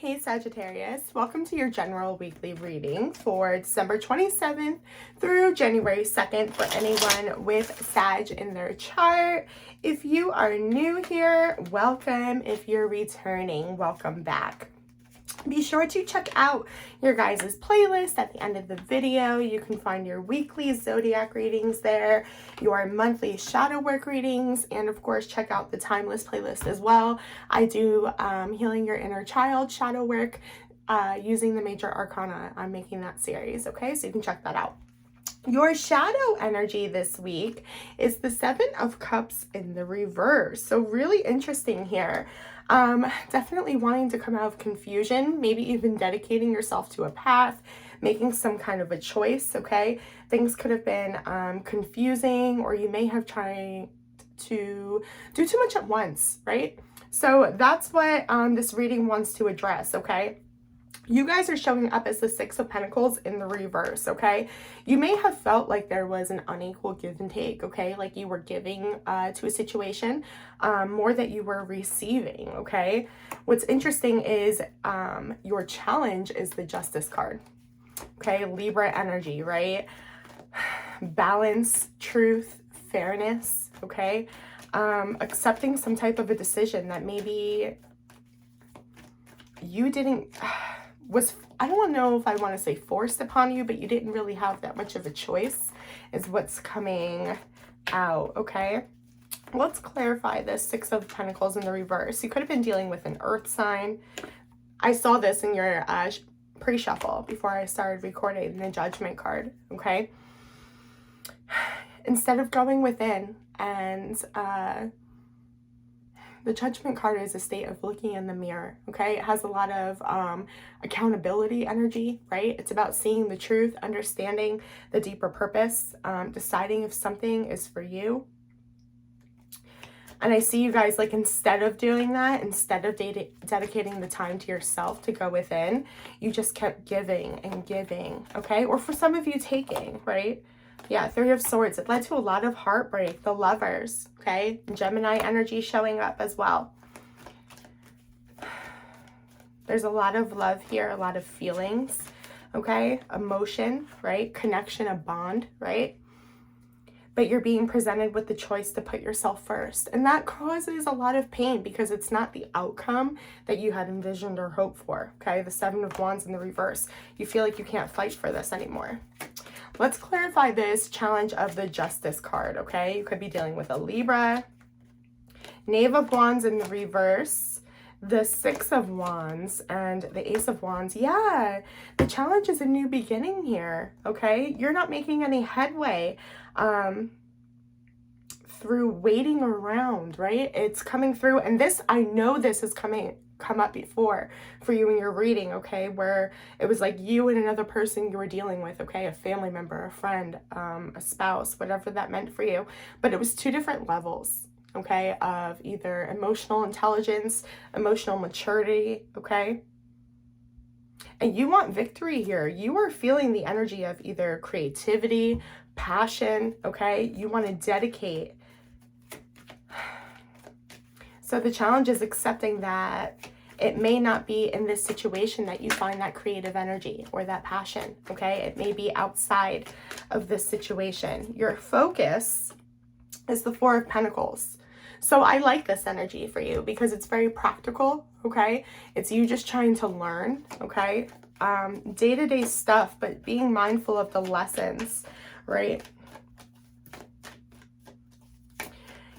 Hey Sagittarius, welcome to your general weekly reading for December 27th through January 2nd for anyone with Sag in their chart. If you are new here, welcome. If you're returning, welcome back. Be sure to check out your guys' playlist at the end of the video. You can find your weekly zodiac readings there, your monthly shadow work readings, and of course check out the timeless playlist as well. I do healing your inner child shadow work using the major arcana. I'm making that series, okay? So you can check that out. Your shadow energy this week is the Seven of Cups in the reverse. So really interesting here. Definitely wanting to come out of confusion, maybe even dedicating yourself to a path, making some kind of a choice, okay? Things could have been confusing, or you may have tried to do too much at once, right? So that's what this reading wants to address, okay? You guys are showing up as the Six of Pentacles in the reverse, okay? You may have felt like there was an unequal give and take, okay? Like you were giving to a situation more that you were receiving, okay? What's interesting is your challenge is the Justice card, okay? Libra energy, right? Balance, truth, fairness, okay? Accepting some type of a decision that maybe you didn't... I don't know if I want to say forced upon you, but you didn't really have that much of a choice is what's coming out, okay? Let's clarify this Six of Pentacles in the reverse. You could have been dealing with an earth sign. I saw this in your pre-shuffle before I started recording the Judgment card, okay? Instead of going within and the Judgment card is a state of looking in the mirror, okay? It has a lot of accountability energy, right? It's about seeing the truth, understanding the deeper purpose, deciding if something is for you. And I see you guys, like, instead of doing that, instead of dedicating the time to yourself to go within, you just kept giving and giving, okay? Or for some of you, taking, right? Yeah, Three of Swords. It led to a lot of heartbreak. The Lovers, okay? Gemini energy showing up as well. There's a lot of love here, a lot of feelings, okay? Emotion, right? Connection, a bond, right? But you're being presented with the choice to put yourself first. And that causes a lot of pain because it's not the outcome that you had envisioned or hoped for, okay? The Seven of Wands in the reverse. You feel like you can't fight for this anymore. Let's clarify this challenge of the Justice card, okay? You could be dealing with a Libra, Knave of Wands in the reverse, the Six of Wands, and the Ace of Wands. Yeah, the challenge is a new beginning here, okay? You're not making any headway through waiting around, right? It's coming through, and this, I know this is come up before for you in your reading, okay, where it was like you and another person you were dealing with, okay, a family member, a friend, a spouse, whatever that meant for you, but it was two different levels, okay, of either emotional intelligence, emotional maturity, okay, and you want victory here. You are feeling the energy of either creativity, passion, okay, you want to dedicate. So the challenge is accepting that it may not be in this situation that you find that creative energy or that passion, okay? It may be outside of this situation. Your focus is the Four of Pentacles. So I like this energy for you because it's very practical, okay? It's you just trying to learn, okay? Day-to-day stuff, but being mindful of the lessons, right?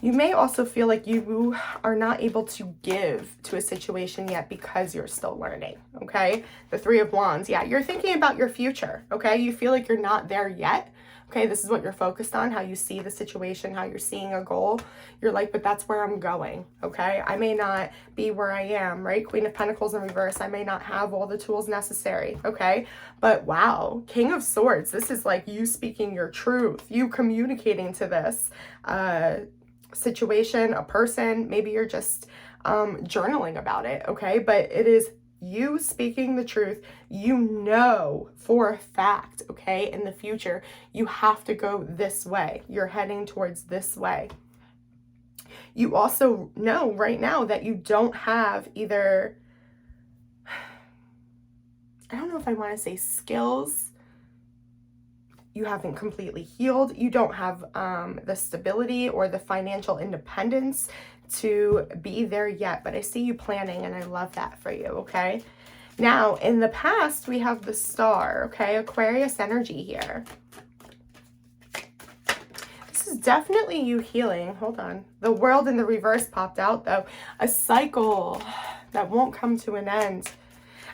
You may also feel like you are not able to give to a situation yet because you're still learning, okay? The Three of Wands, yeah, you're thinking about your future, okay? You feel like you're not there yet, okay? This is what you're focused on, how you see the situation, how you're seeing a goal. You're like, but that's where I'm going, okay? I may not be where I am, right? Queen of Pentacles in reverse. I may not have all the tools necessary, okay? But wow, King of Swords, this is like you speaking your truth, you communicating to this, situation, a person, maybe you're just journaling about it, okay? But it is you speaking the truth. You know for a fact, okay, in the future, you have to go this way. You're heading towards this way. You also know right now that you don't have either I don't know if I want to say skills. You haven't completely healed. You don't have the stability or the financial independence to be there yet, but I see you planning, and I love that for you, okay? Now, in the past, we have the Star, okay? Aquarius energy here. This is definitely you healing. Hold on. The World in the reverse popped out, though. A cycle that won't come to an end.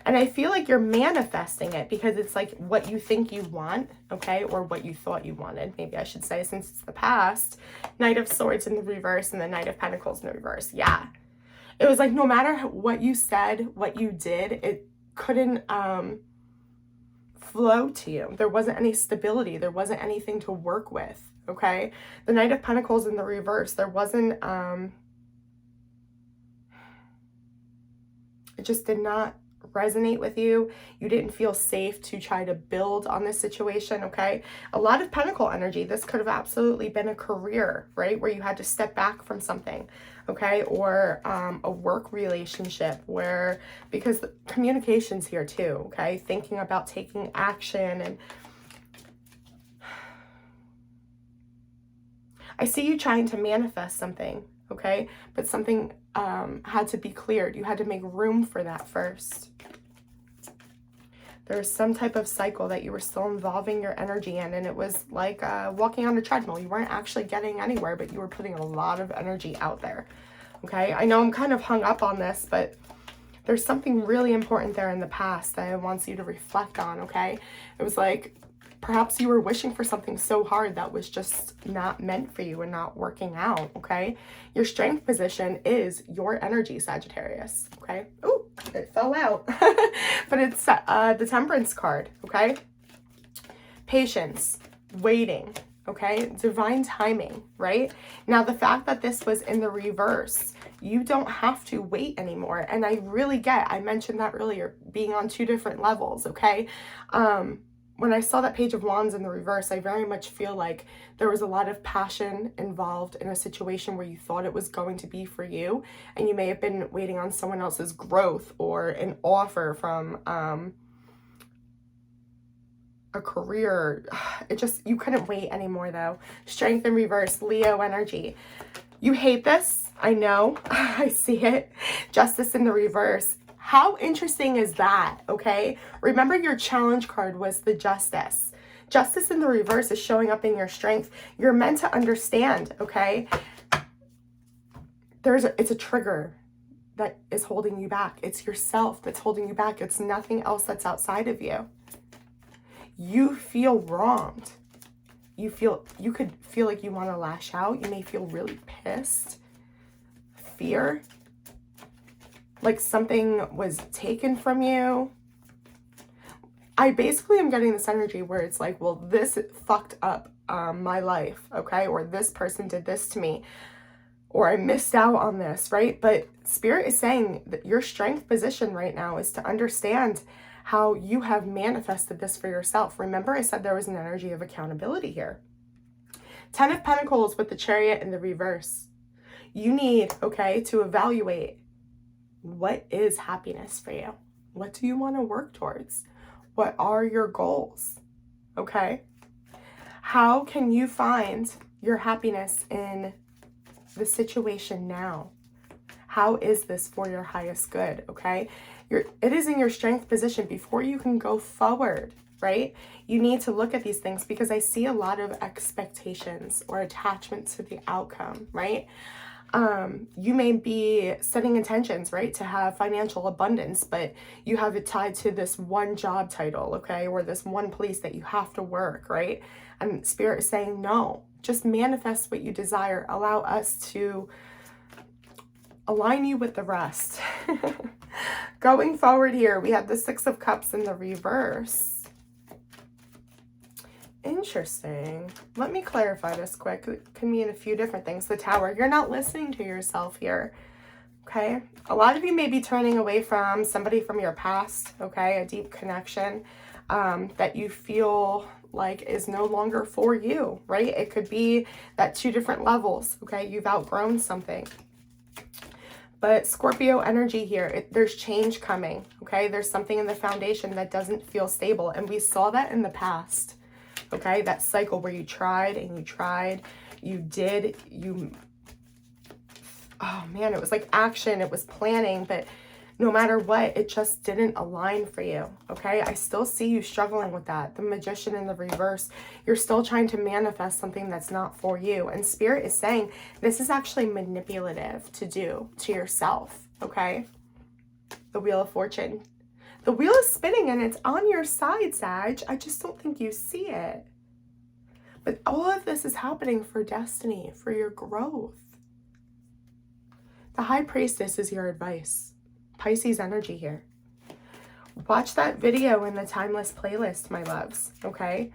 And I feel like you're manifesting it because it's like what you think you want, okay? Or what you thought you wanted, maybe I should say, since it's the past. Knight of Swords in the reverse and the Knight of Pentacles in the reverse. Yeah. It was like no matter what you said, what you did, it couldn't flow to you. There wasn't any stability. There wasn't anything to work with, okay? The Knight of Pentacles in the reverse, there wasn't, it just did not resonate with you. You didn't feel safe to try to build on this situation, okay? A lot of Pentacle energy. This could have absolutely been a career, right? Where you had to step back from something, okay? Or a work relationship where, because the communication's here too, okay? Thinking about taking action. And I see you trying to manifest something, okay? But something had to be cleared. You had to make room for that first. There's some type of cycle that you were still involving your energy in, and it was like walking on a treadmill. You weren't actually getting anywhere, but you were putting a lot of energy out there, okay? I know I'm kind of hung up on this, but there's something really important there in the past that I want you to reflect on, okay? It was like perhaps you were wishing for something so hard that was just not meant for you and not working out, okay? Your strength position is your energy, Sagittarius, okay? Ooh, it fell out. But it's the Temperance card, okay? Patience, waiting, okay? Divine timing, right? Now, the fact that this was in the reverse, you don't have to wait anymore. And I really I mentioned that earlier, being on two different levels, okay? When I saw that Page of Wands in the reverse, I very much feel like there was a lot of passion involved in a situation where you thought it was going to be for you, and you may have been waiting on someone else's growth or an offer from a career. You couldn't wait anymore though. Strength in reverse, Leo energy. You hate this, I know. I see it. Justice in the reverse. How interesting is that, okay? Remember, your challenge card was the Justice. Justice in the reverse is showing up in your strength. You're meant to understand, okay? It's a trigger that is holding you back. It's yourself that's holding you back. It's nothing else that's outside of you. You feel wronged. You could feel like you want to lash out. You may feel really pissed. Fear. Like something was taken from you. I basically am getting this energy where it's like, well, this fucked up my life, okay? Or this person did this to me, or I missed out on this, right? But Spirit is saying that your strength position right now is to understand how you have manifested this for yourself. Remember, I said there was an energy of accountability here. 10 of Pentacles with the Chariot in the reverse. You need, okay, to evaluate, what is happiness for you? What do you want to work towards? What are your goals? Okay? How can you find your happiness in the situation now? How is this for your highest good? Okay? It is in your strength position before you can go forward, right? You need to look at these things because I see a lot of expectations or attachment to the outcome, right? You may be setting intentions, right, to have financial abundance, but you have it tied to this one job title, okay, or this one place that you have to work, right? And Spirit is saying, no, just manifest what you desire. Allow us to align you with the rest. Going forward here, we have the Six of Cups in the reverse. Interesting. Let me clarify this quick. It can mean a few different things. The Tower. You're not listening to yourself here. Okay? A lot of you may be turning away from somebody from your past. Okay? A deep connection that you feel like is no longer for you. Right? It could be that two different levels. Okay? You've outgrown something. But Scorpio energy here, there's change coming, okay? There's something in the foundation that doesn't feel stable. And we saw that in the past, okay? That cycle where you tried and you tried, you did, oh man, it was like action, it was planning, but no matter what, it just didn't align for you, okay? I still see you struggling with that. The Magician in the reverse, you're still trying to manifest something that's not for you. And Spirit is saying this is actually manipulative to do to yourself, okay? The Wheel of Fortune. The wheel is spinning and it's on your side, Sag. I just don't think you see it. But all of this is happening for destiny, for your growth. The High Priestess is your advice. Pisces energy here. Watch that video in the Timeless playlist, my loves, okay?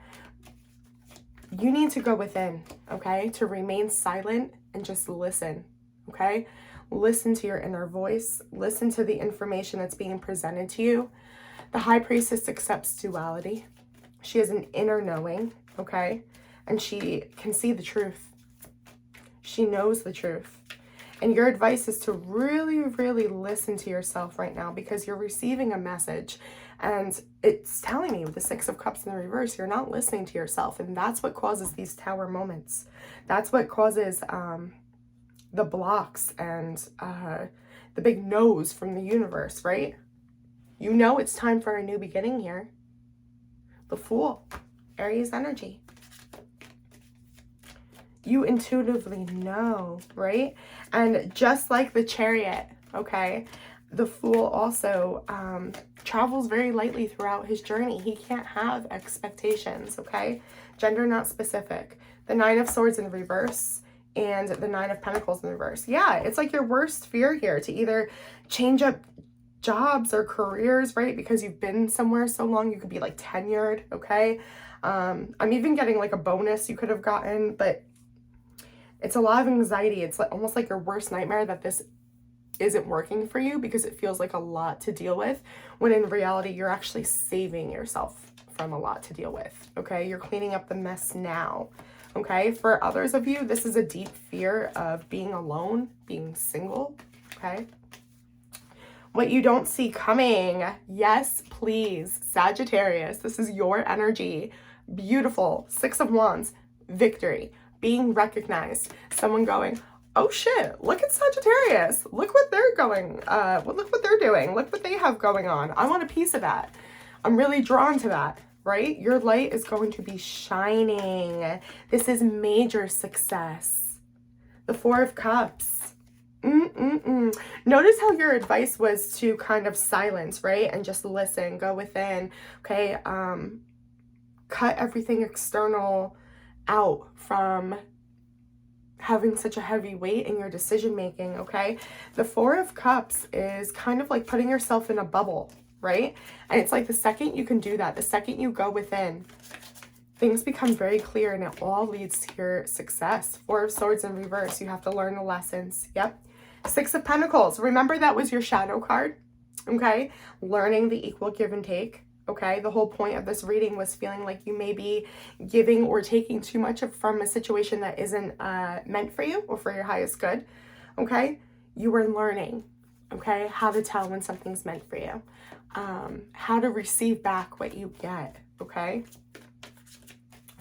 You need to go within, okay? To remain silent and just listen, okay? Listen to your inner voice. Listen to the information that's being presented to you. The High Priestess accepts duality. She has an inner knowing, okay? And she can see the truth. She knows the truth. And your advice is to really, really listen to yourself right now, because you're receiving a message and it's telling you, the Six of Cups in the reverse, you're not listening to yourself. And that's what causes these tower moments. That's what causes the blocks and the big no's from the universe, right? You know it's time for a new beginning here. The Fool, Aries energy. You intuitively know, right? And just like the Chariot, okay, the Fool also travels very lightly throughout his journey. He can't have expectations, okay? Gender not specific. The Nine of Swords in the reverse and the Nine of Pentacles in the reverse. Yeah, it's like your worst fear here to either change up jobs or careers, right? Because you've been somewhere so long, you could be like tenured, okay? I'm even getting like a bonus you could have gotten, but it's a lot of anxiety. It's like almost like your worst nightmare that this isn't working for you, because it feels like a lot to deal with, when in reality, you're actually saving yourself from a lot to deal with, okay? You're cleaning up the mess now, okay? For others of you, this is a deep fear of being alone, being single, okay? What you don't see coming. Yes, please. Sagittarius, this is your energy. Beautiful. Six of Wands, victory. Being recognized, someone going, oh shit, look at Sagittarius. Look what they're going, look what they're doing. Look what they have going on. I want a piece of that. I'm really drawn to that, right? Your light is going to be shining. This is major success. The Four of Cups. Notice how your advice was to kind of silence, right? And just listen, go within, okay? Cut everything external out from having such a heavy weight in your decision making, okay? The Four of Cups is kind of like putting yourself in a bubble, right? And it's like the second you can do that, the second you go within, things become very clear and it all leads to your success. Four of Swords in reverse, you have to learn the lessons. Yep. Six of Pentacles, remember that was your shadow card, okay? Learning the equal give and take. Okay, the whole point of this reading was feeling like you may be giving or taking too much from a situation that isn't meant for you or for your highest good. Okay, you were learning, okay, how to tell when something's meant for you, how to receive back what you get, okay?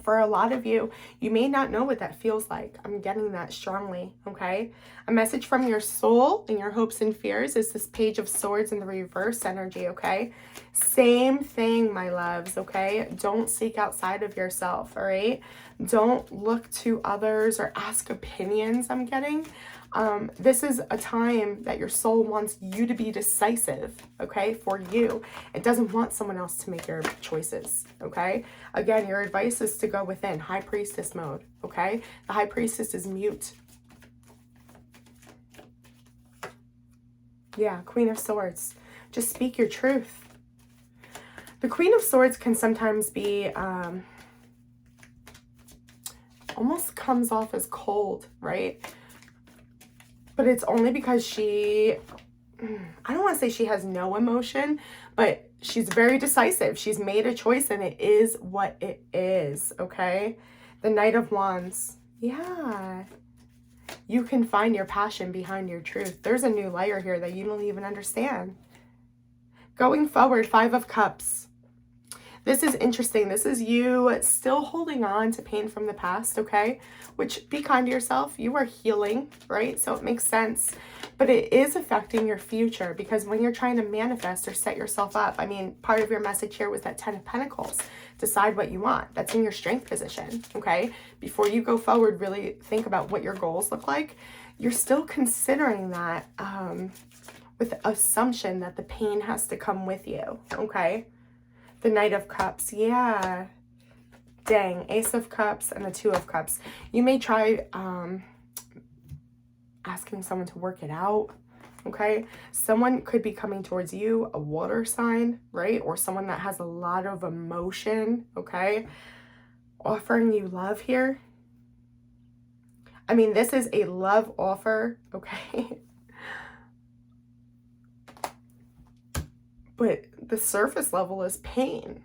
For a lot of you, you may not know what that feels like. I'm getting that strongly, okay? A message from your soul and your hopes and fears is this Page of Swords in the reverse energy, okay? Same thing, my loves, okay? Don't seek outside of yourself, all right? Don't look to others or ask opinions, I'm getting. This is a time that your soul wants you to be decisive, okay, for you. It doesn't want someone else to make your choices, okay? Again, your advice is to go within, High Priestess mode, okay? The High Priestess is mute. Yeah, Queen of Swords. Just speak your truth. The Queen of Swords can sometimes be, almost comes off as cold, right? But it's only because she, I don't want to say she has no emotion, but she's very decisive. She's made a choice and it is what it is, okay? The Knight of Wands. Yeah. You can find your passion behind your truth. There's a new layer here that you don't even understand. Going forward, 5 of Cups. This is interesting. This is you still holding on to pain from the past, okay? Which, be kind to yourself. You are healing, right? So it makes sense. But it is affecting your future, because when you're trying to manifest or set yourself up, I mean, part of your message here was that 10 of Pentacles. Decide what you want. That's in your strength position, okay? Before you go forward, really think about what your goals look like. You're still considering that with the assumption that the pain has to come with you, okay? The Knight of Cups, yeah. Dang, Ace of Cups and the 2 of Cups. You may try asking someone to work it out, okay? Someone could be coming towards you, a water sign, right? Or someone that has a lot of emotion, okay? Offering you love here. I mean, this is a love offer, okay? But the surface level is pain.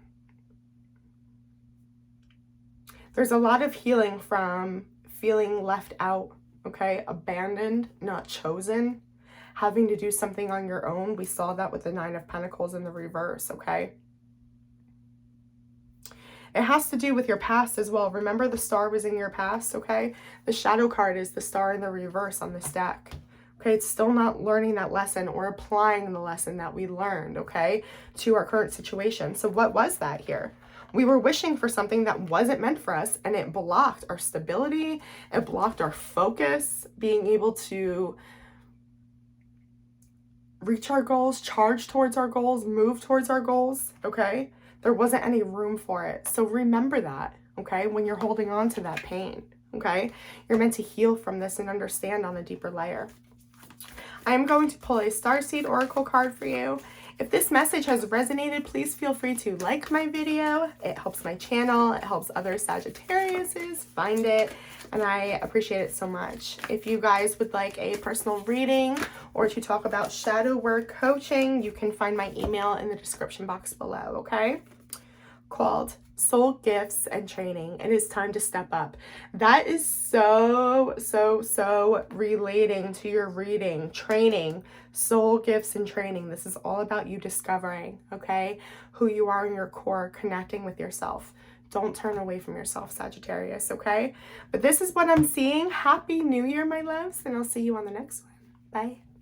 There's a lot of healing from feeling left out, okay? Abandoned, not chosen, having to do something on your own. We saw that with the 9 of Pentacles in the reverse, okay? It has to do with your past as well. Remember, the star was in your past, okay? The shadow card is the star in the reverse on this deck. Okay, it's still not learning that lesson or applying the lesson that we learned, okay, to our current situation. So what was that here? We were wishing for something that wasn't meant for us, and it blocked our stability. It blocked our focus, being able to reach our goals, charge towards our goals, move towards our goals, okay? There wasn't any room for it. So remember that, okay, when you're holding on to that pain, okay? You're meant to heal from this and understand on a deeper layer. I am going to pull a Starseed Oracle card for you. If this message has resonated, please feel free to like my video. It helps my channel. It helps other Sagittariuses find it, and I appreciate it so much. If you guys would like a personal reading or to talk about shadow work coaching, you can find my email in the description box below, okay? Called Soul Gifts and Training. It is time to step up. That is so relating to your reading, training, soul gifts and training. This is all about you discovering, okay, who you are in your core, connecting with yourself. Don't turn away from yourself, Sagittarius, okay? But this is what I'm seeing. Happy New Year, my loves, and I'll see you on the next one. Bye.